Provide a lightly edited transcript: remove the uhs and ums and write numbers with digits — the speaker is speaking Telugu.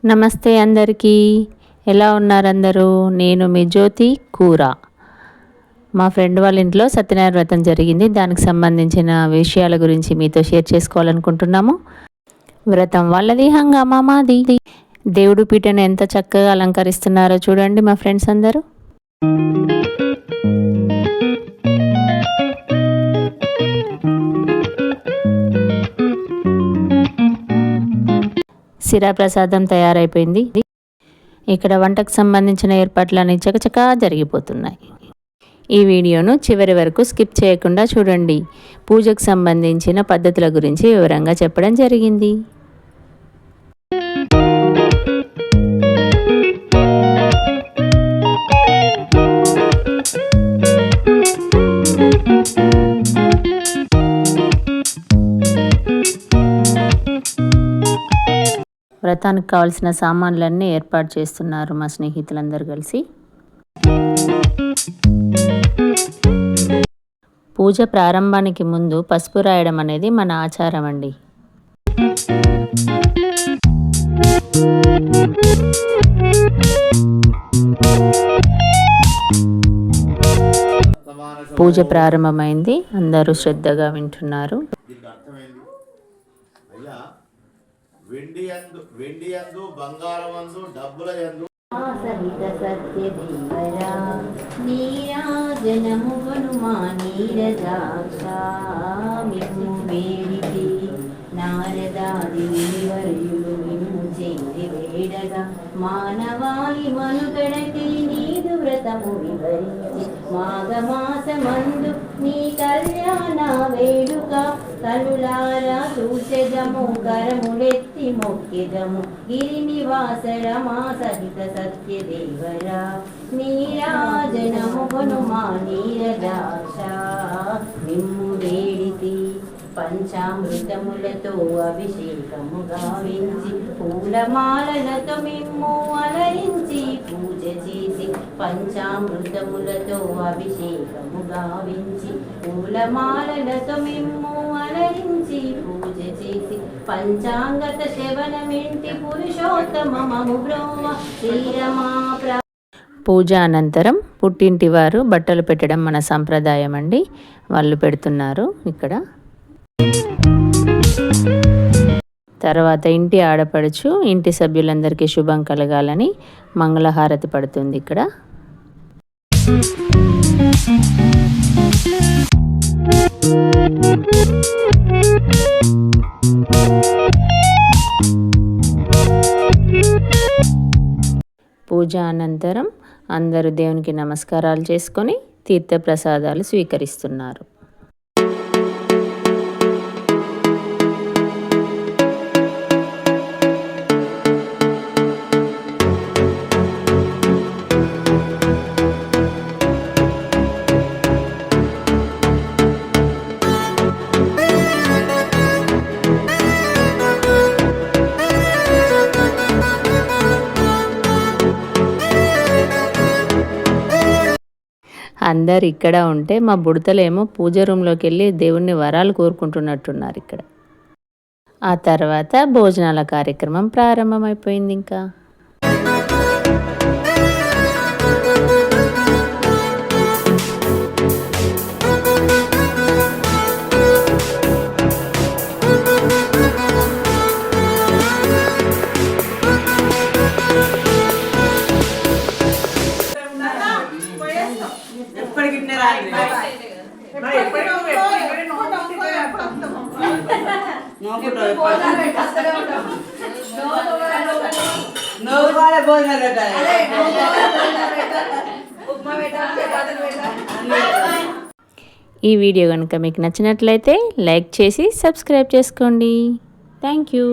నమస్తే అందరికీ, ఎలా ఉన్నారు అందరూ? నేను మీ జ్యోతి కూర. మా ఫ్రెండ్ వాళ్ళ ఇంట్లో సత్యనారాయణ వ్రతం జరిగింది. దానికి సంబంధించిన విషయాల గురించి మీతో షేర్ చేసుకోవాలనుకుంటున్నాము. వ్రతం వాళ్ళది, హంగామా మాది. దేవుడు పీటను ఎంత చక్కగా అలంకరిస్తున్నారో చూడండి మా ఫ్రెండ్స్ అందరూ. సిరా ప్రసాదం తయారైపోయింది. ఇక్కడ వంటకు సంబంధించిన ఏర్పాట్లన్నీ చకచకా జరిగిపోతున్నాయి. ఈ వీడియోను చివరి వరకు స్కిప్ చేయకుండా చూడండి. పూజకు సంబంధించిన పద్ధతుల గురించి వివరంగా చెప్పడం జరిగింది. వ్రతానికి కావాల్సిన సామాన్లన్నీ ఏర్పాటు చేస్తున్నారు మా స్నేహితులందరూ కలిసి. పూజ ప్రారంభానికి ముందు పసుపు రాయడం అనేది మన ఆచారం అండి. పూజ ప్రారంభమైంది. అందరూ శ్రద్ధగా వింటున్నారు. వెండి యందు బంగారమందు డబ్బుల యందు సహిత సత్య దేవరా నీరాజనము గనుమా నీరజాక్ష మిమ్ము వేడితి నారదాది వినివర్యులు మిమ్ము చేరి వేడగా మానవాళి మనుగడకి నీదు వ్రతము వివరించి మాఘమాసమందు నీ కళ్యాణ వేడుక కనులారా చూచెదము కరములెత్తి మొక్కెదము గిరినివాస రమా సహిత సత్య దేవరా నీరాజనము కొనుమా నీరజాక్ష మిమ్ము వేడితి పంచామృతములతో అభిషేకము గావించి పూలమాలలతో మిమ్ము అలరించి పూజ చేసి పంచామృతములతో అభిషేకము గావించి పూలమాలలతో మిమ్ము అలరించి పూజ చేసి పంచాంగత శ్రవణమింటి పురుషోత్తమము బ్రహ్మ శ్రీరమా. పూజ అనంతరం పుట్టింటి వారు బట్టలు పెట్టడం మన సంప్రదాయం అండి. వాళ్ళు పెడుతున్నారు ఇక్కడ. తర్వాత ఇంటి ఆడపడుచు ఇంటి సభ్యులందరికీ శుభం కలగాలని మంగళహారతి పడుతుంది ఇక్కడ. పూజ అనంతరం అందరూ దేవునికి నమస్కారాలు చేసుకొని తీర్థప్రసాదాలు స్వీకరిస్తున్నారు. అందరు ఇక్కడ ఉంటే మా బుడతలేమో పూజ రూమ్లోకి వెళ్ళి దేవుణ్ణి వరాలు కోరుకుంటున్నట్టున్నారు ఇక్కడ. ఆ తర్వాత భోజనాల కార్యక్రమం ప్రారంభమైపోయింది. ఇంకా ఈ వీడియో కనుక మీకు నచ్చినట్లయితే లైక్ చేసి సబ్స్క్రైబ్ చేసుకోండి. Thank you.